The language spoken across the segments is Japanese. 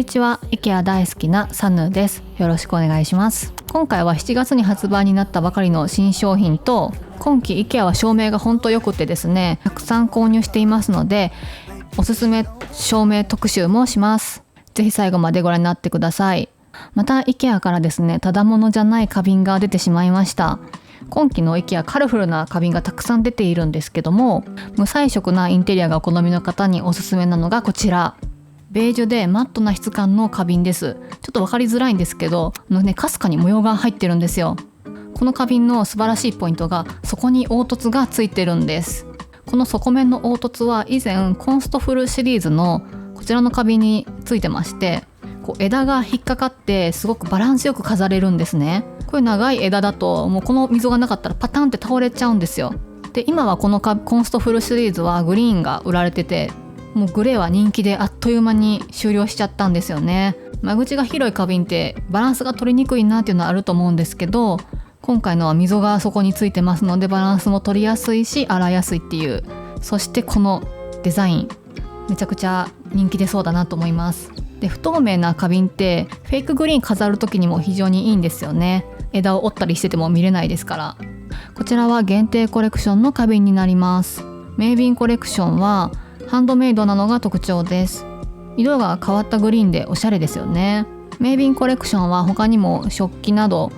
にちは。 IKEA 大好きなサヌです。よろしくお願いします。今回は7月に発売になったばかりの新商品と、今期 IKEA は照明が本当良くてですね、たくさん購入していますので、おすすめ照明特集もします。ぜひ最後までご覧になってください。また IKEA からですね、ただものじゃない花瓶が出てしまいました。今期の IKEA カラフルな花瓶がたくさん出ているんですけども、無彩色なインテリアがお好みの方におすすめなのがこちら、ベージュでマットな質感の花瓶です。ちょっと分かりづらいんですけど、かすかに模様が入ってるんですよ。この花瓶の素晴らしいポイントが、そこに凹凸がついてるんです。この底面の凹凸は以前コンストフルシリーズのこちらの花瓶についてまして、枝が引っかかってすごくバランスよく飾れるんですね。こういう長い枝だともうこの溝がなかったらパタンって倒れちゃうんですよ。で、今はこのコンストフルシリーズはグリーンが売られてて、もうグレーは人気であっという間に終了しちゃったんですよね。間口が広い花瓶ってバランスが取りにくいなっていうのはあると思うんですけど、今回のは溝がそこについてますのでバランスも取りやすいし洗いやすいっていう、そしてこのデザインめちゃくちゃ人気出そうだなと思います。で、不透明な花瓶ってフェイクグリーン飾る時にも非常にいいんですよね。枝を折ったりしてても見れないですから。こちらは限定コレクションの花瓶になります。メイビンコレクションはハンドメイドなのが特徴です。色が変わったグリーンでおしゃれですよね。メイビンコレクションは他にも食器など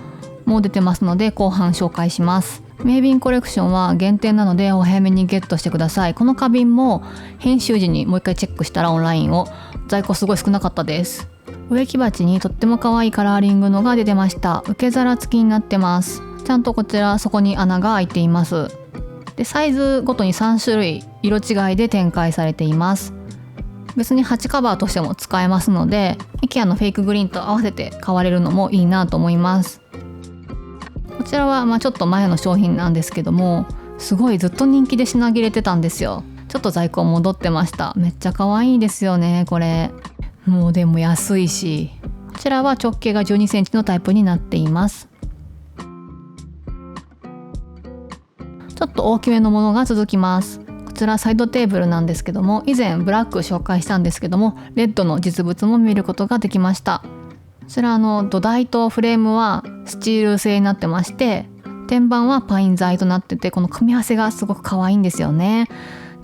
も出てますので後半紹介します。メイビンコレクションは限定なのでお早めにゲットしてください。この花瓶も編集時にもう一回チェックしたらオンラインを在庫すごい少なかったです。植木鉢にとっても可愛いカラーリングのが出てました。受け皿付きになってます。ちゃんとこちらそこに穴が開いています。で、サイズごとに3種類色違いで展開されています。別に鉢カバーとしても使えますので IKEA のフェイクグリーンと合わせて買われるのもいいなと思います。こちらはちょっと前の商品なんですけども、すごいずっと人気で品切れてたんですよ。ちょっと在庫戻ってました。めっちゃ可愛いですよね。これもうでも安いし、こちらは直径が12センチのタイプになっています。ちょっと大きめのものが続きます。こちらサイドテーブルなんですけども、以前ブラック紹介したんですけども、レッドの実物も見ることができました。こちら土台とフレームはスチール製になってまして、天板はパイン材となってて、この組み合わせがすごく可愛いんですよね。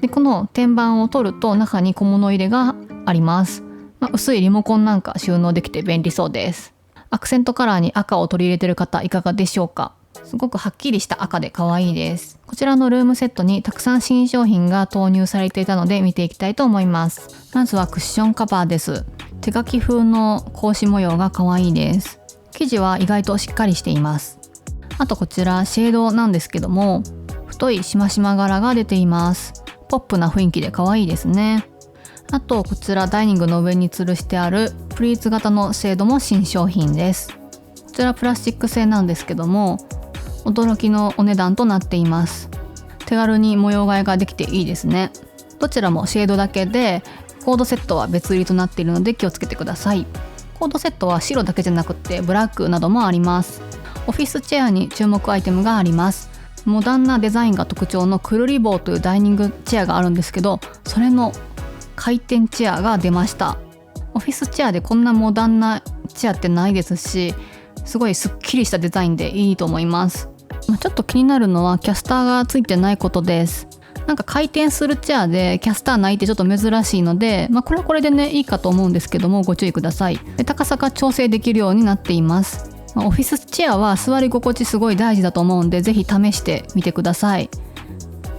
で、この天板を取ると中に小物入れがあります。薄いリモコンなんか収納できて便利そうです。アクセントカラーに赤を取り入れてる方いかがでしょうか。すごくはっきりした赤で可愛いです。こちらのルームセットにたくさん新商品が投入されていたので見ていきたいと思います。まずはクッションカバーです。手書き風の格子模様が可愛いです。生地は意外としっかりしています。あとこちらシェードなんですけども、太いしましま柄が出ています。ポップな雰囲気で可愛いですね。あとこちらダイニングの上に吊るしてあるプリーツ型のシェードも新商品です。こちらプラスチック製なんですけども、驚きのお値段となっています。手軽に模様替えができていいですね。どちらもシェードだけで、コードセットは別売りとなっているので気をつけてください。コードセットは白だけじゃなくてブラックなどもあります。オフィスチェアに注目アイテムがあります。モダンなデザインが特徴のクルリボーというダイニングチェアがあるんですけど、それの回転チェアが出ました。オフィスチェアでこんなモダンなチェアってないですし、すごいスッキリしたデザインでいいと思います。ちょっと気になるのはキャスターがついてないことです。回転するチェアでキャスターないってちょっと珍しいので、これはこれでねいいかと思うんですけども、ご注意ください。で、高さが調整できるようになっています。オフィスチェアは座り心地すごい大事だと思うんで、ぜひ試してみてください。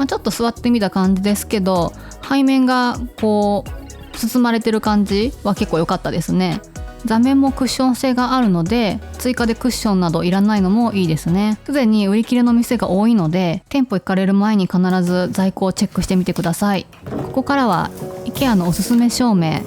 ちょっと座ってみた感じですけど、背面が包まれてる感じは結構良かったですね。座面もクッション性があるので、追加でクッションなどいらないのもいいですね。すでに売り切れの店が多いので、店舗行かれる前に必ず在庫をチェックしてみてください。ここからは IKEA のおすすめ照明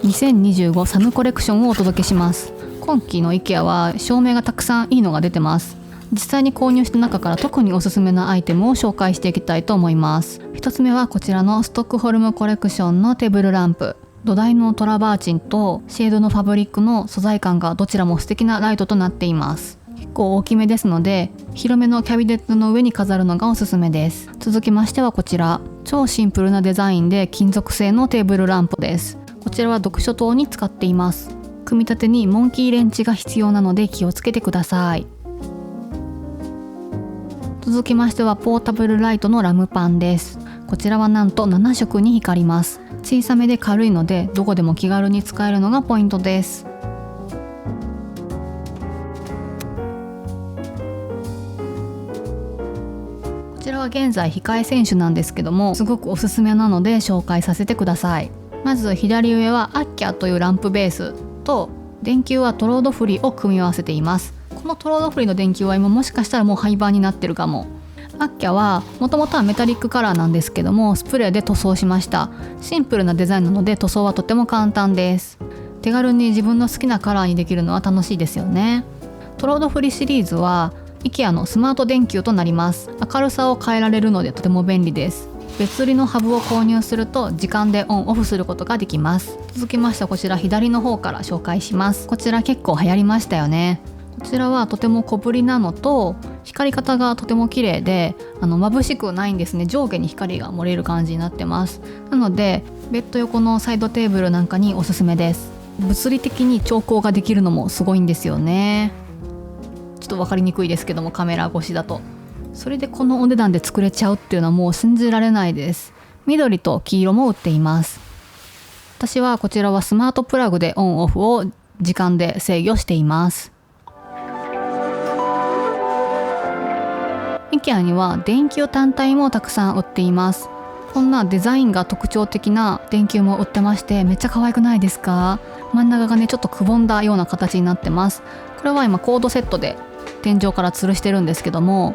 2025サムコレクションをお届けします。今期の IKEA は照明がたくさんいいのが出てます。実際に購入した中から特におすすめなアイテムを紹介していきたいと思います。一つ目はこちらのストックホルムコレクションのテーブルランプ。土台のトラバーチンとシェードのファブリックの素材感がどちらも素敵なライトとなっています。結構大きめですので、広めのキャビネットの上に飾るのがおすすめです。続きましてはこちら、超シンプルなデザインで金属製のテーブルランプです。こちらは読書灯に使っています。組み立てにモンキーレンチが必要なので気をつけてください。続きましてはポータブルライトのラムパンです。こちらはなんと7色に光ります。小さめで軽いのでどこでも気軽に使えるのがポイントです。こちらは現在控え選手なんですけども、すごくおすすめなので紹介させてください。まず左上はアッキャというランプベースと電球はトロードフリーを組み合わせています。このトロードフリーの電球は今もしかしたらもう廃盤になってるかも。アッキャはもともとはメタリックカラーなんですけども、スプレーで塗装しました。シンプルなデザインなので塗装はとても簡単です。手軽に自分の好きなカラーにできるのは楽しいですよね。トロードフリーシリーズは IKEA のスマート電球となります。明るさを変えられるのでとても便利です。別売りのハブを購入すると時間でオンオフすることができます。続きましてこちら左の方から紹介します。こちら結構流行りましたよね。こちらはとても小ぶりなのと光り方がとても綺麗で眩しくないんですね。上下に光が漏れる感じになってます。なのでベッド横のサイドテーブルなんかにおすすめです。物理的に調光ができるのもすごいんですよね。ちょっと分かりにくいですけども、カメラ越しだとそれでこのお値段で作れちゃうっていうのはもう信じられないです。緑と黄色も売っています。私はこちらはスマートプラグでオンオフを時間で制御しています。IKEA には電球単体もたくさん売っています。こんなデザインが特徴的な電球も売ってまして、めっちゃ可愛くないですか？真ん中がねちょっとくぼんだような形になってます。これは今コードセットで天井から吊るしてるんですけども、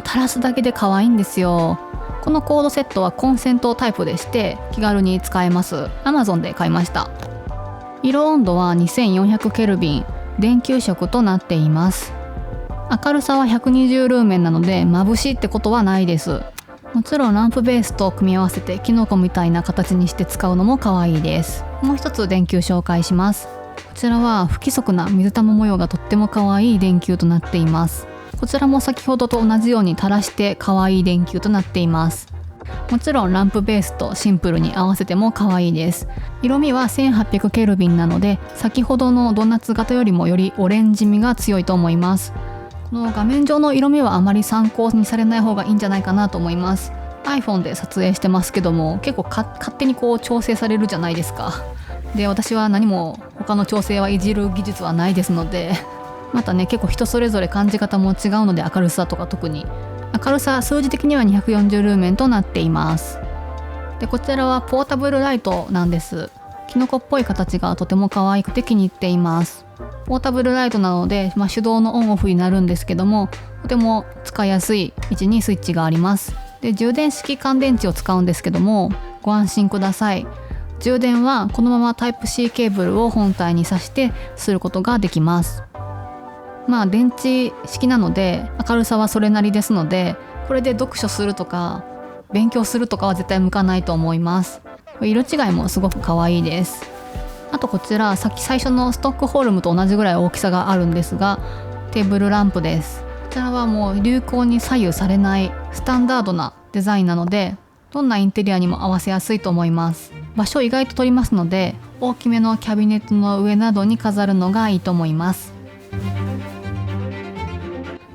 垂らすだけで可愛いんですよ。このコードセットはコンセントタイプでして気軽に使えます。 Amazon で買いました。色温度は2400ケルビン、電球色となっています。明るさは120ルーメンなので眩しいってことはないです。もちろんランプベースと組み合わせてキノコみたいな形にして使うのも可愛いです。もう一つ電球紹介します。こちらは不規則な水玉模様がとっても可愛い電球となっています。こちらも先ほどと同じように垂らして可愛い電球となっています。もちろんランプベースとシンプルに合わせても可愛いです。色味は1800ケルビンなので先ほどのドーナツ型よりもよりオレンジ味が強いと思います。この画面上の色味はあまり参考にされない方がいいんじゃないかなと思います。 iPhone で撮影してますけども結構勝手に調整されるじゃないですか。で私は何も他の調整はいじる技術はないですのでまたね結構人それぞれ感じ方も違うので、明るさとか特に明るさ数字的には240ルーメンとなっています。でこちらはポータブルライトなんです。キノコっぽい形がとても可愛くて気に入っています。ポータブルライトなので、手動のオンオフになるんですけども、とても使いやすい位置にスイッチがあります。で充電式乾電池を使うんですけども、ご安心ください。充電はこのままタイプ C ケーブルを本体に挿してすることができます。電池式なので明るさはそれなりですので、これで読書するとか勉強するとかは絶対向かないと思います。色違いもすごく可愛いです。あとこちらさっき最初のストックホルムと同じぐらい大きさがあるんですが、テーブルランプです。こちらはもう流行に左右されないスタンダードなデザインなので、どんなインテリアにも合わせやすいと思います。場所意外と取りますので、大きめのキャビネットの上などに飾るのがいいと思います。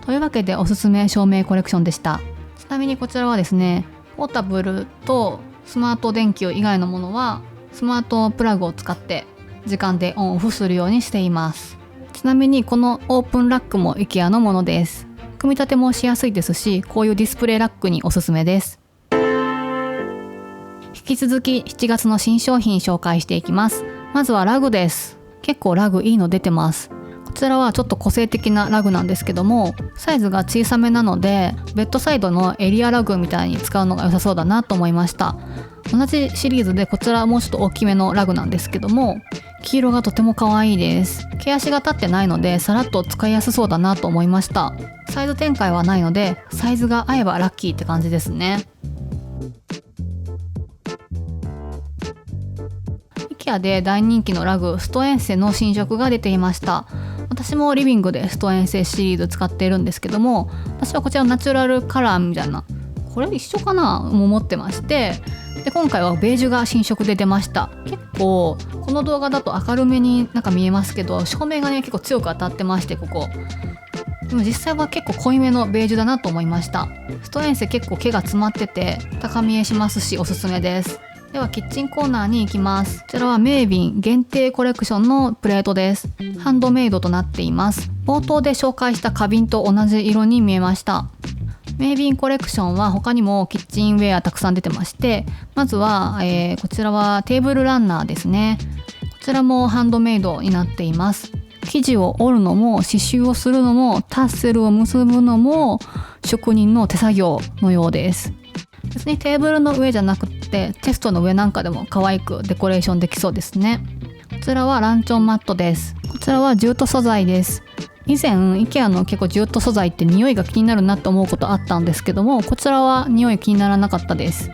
というわけでおすすめ照明コレクションでした。ちなみにこちらはですね、ポータブルとスマート電球以外のものはスマートプラグを使って時間でオンオフするようにしています。ちなみにこのオープンラックも IKEA のものです。組み立てもしやすいですし、こういうディスプレイラックにおすすめです。引き続き7月の新商品紹介していきます。まずはラグです。結構ラグいいの出てます。こちらはちょっと個性的なラグなんですけども、サイズが小さめなのでベッドサイドのエリアラグみたいに使うのが良さそうだなと思いました。同じシリーズでこちらはもうちょっと大きめのラグなんですけども、黄色がとても可愛いです。毛足が立ってないのでさらっと使いやすそうだなと思いました。サイズ展開はないのでサイズが合えばラッキーって感じですね。IKEA で大人気のラグストエンセの新色が出ていました。私もリビングでストエンセシリーズ使っているんですけども、私はこちらのナチュラルカラーみたいな、これ一緒かなも持ってまして、で今回はベージュが新色で出ました。結構この動画だと明るめになんか見えますけど、照明がね結構強く当たってまして、ここでも実際は結構濃いめのベージュだなと思いました。ストレンセ結構毛が詰まってて高見えしますし、おすすめです。ではキッチンコーナーに行きます。こちらはメイビン限定コレクションのプレートです。ハンドメイドとなっています。冒頭で紹介した花瓶と同じ色に見えました。メイビンコレクションは他にもキッチンウェアたくさん出てまして、まずは、こちらはテーブルランナーですね。こちらもハンドメイドになっています。生地を折るのも刺繍をするのもタッセルを結ぶのも職人の手作業のようです。別にテーブルの上じゃなくてテストの上なんかでも可愛くデコレーションできそうですね。こちらはランチョンマットです。こちらはジュート素材です。以前 IKEA の結構ジュート素材って匂いが気になるなって思うことあったんですけども、こちらは匂い気にならなかったです。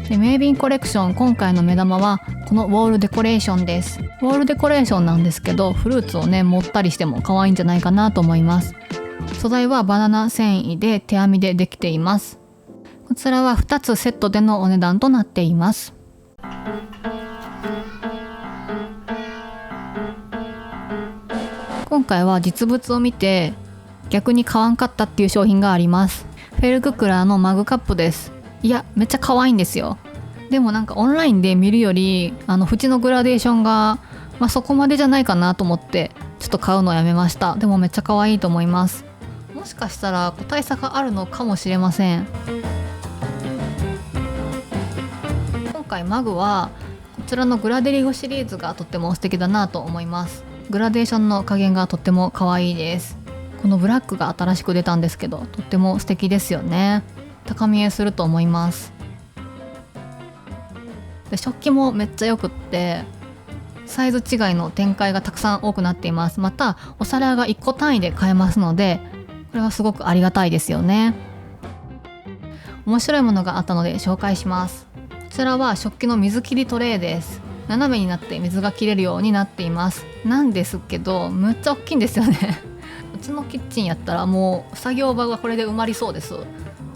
でメイビンコレクション今回の目玉はこのウォールデコレーションです。ウォールデコレーションなんですけど、フルーツをね盛ったりしても可愛いんじゃないかなと思います。素材はバナナ繊維で手編みでできています。こちらは2つセットでのお値段となっています。今回は実物を見て逆に買わんかったっていう商品があります。フェルククラーのマグカップです。いやめっちゃ可愛いんですよ。でもなんかオンラインで見るより縁のグラデーションが、そこまでじゃないかなと思ってちょっと買うのをやめました。でもめっちゃ可愛いと思います。もしかしたら個体差があるのかもしれません。今回マグはこちらのグラデリゴシリーズがとっても素敵だなと思います。グラデーションの加減がとっても可愛いです。このブラックが新しく出たんですけど、とっても素敵ですよね。高見えすると思います。で食器もめっちゃよくって、サイズ違いの展開がたくさん多くなっています。またお皿が1個単位で買えますので、これはすごくありがたいですよね。面白いものがあったので紹介します。こちらは食器の水切りトレイです。斜めになって水が切れるようになっています。なんですけどむっちゃ大きいんですよねうちのキッチンやったらもう作業場がこれで埋まりそうです。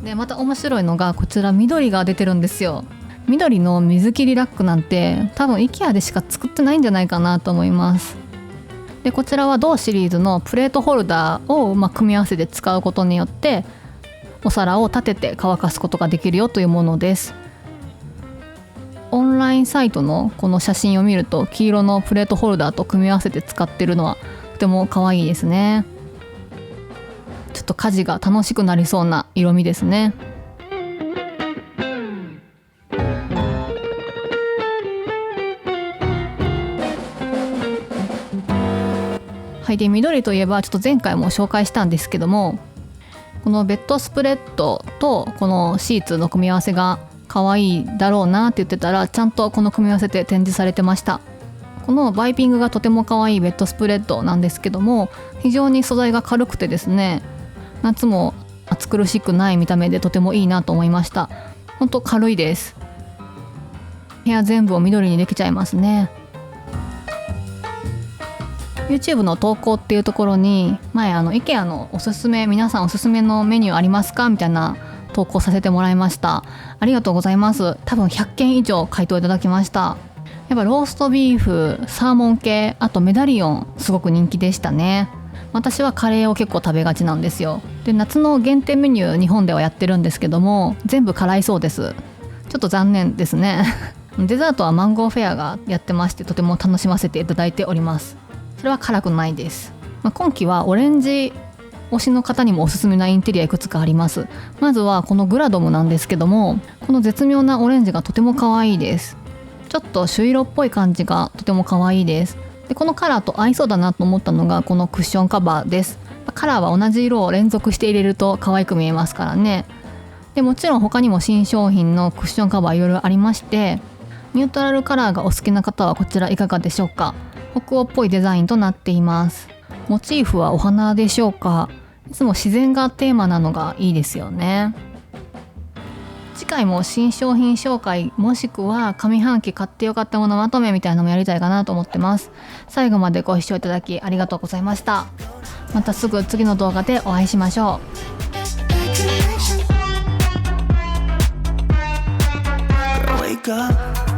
でまた面白いのがこちら緑が出てるんですよ。緑の水切りラックなんて多分 IKEA でしか作ってないんじゃないかなと思います。でこちらは同シリーズのプレートホルダーを組み合わせて使うことによってお皿を立てて乾かすことができるよというものです。オンラインサイトのこの写真を見ると黄色のプレートホルダーと組み合わせて使ってるのはとても可愛いですね。ちょっと家事が楽しくなりそうな色味ですね。はい、で緑といえばちょっと前回も紹介したんですけども、このベッドスプレッドとこのシーツの組み合わせが可愛いだろうなって言ってたら、ちゃんとこの組み合わせで展示されてました。このバイピングがとても可愛いベッドスプレッドなんですけども、非常に素材が軽くてですね、夏も暑苦しくない見た目でとてもいいなと思いました。ほんと軽いです。部屋全部を緑にできちゃいますね。 YouTube の投稿っていうところに前IKEA のおすすめ、皆さんおすすめのメニューありますかみたいな投稿させてもらいました。ありがとうございます。多分100件以上回答いただきました。やっぱローストビーフ、サーモン系、あとメダリオンすごく人気でしたね。私はカレーを結構食べがちなんですよ。で夏の限定メニュー日本ではやってるんですけども、全部辛いそうです。ちょっと残念ですねデザートはマンゴーフェアがやってまして、とても楽しませていただいております。それは辛くないです。今期はオレンジ推しの方にもおすすめなインテリアいくつかあります。まずはこのグラドムなんですけども、この絶妙なオレンジがとても可愛いです。ちょっと朱色っぽい感じがとても可愛いです。でこのカラーと合いそうだなと思ったのがこのクッションカバーです。カラーは同じ色を連続して入れると可愛く見えますからね。でもちろん他にも新商品のクッションカバーいろいろありまして、ニュートラルカラーがお好きな方はこちらいかがでしょうか。北欧っぽいデザインとなっています。モチーフはお花でしょうか。いつも自然がテーマなのがいいですよね。次回も新商品紹介もしくは上半期買ってよかったものまとめみたいなのもやりたいかなと思ってます。最後までご視聴いただきありがとうございました。またすぐ次の動画でお会いしましょう。wake up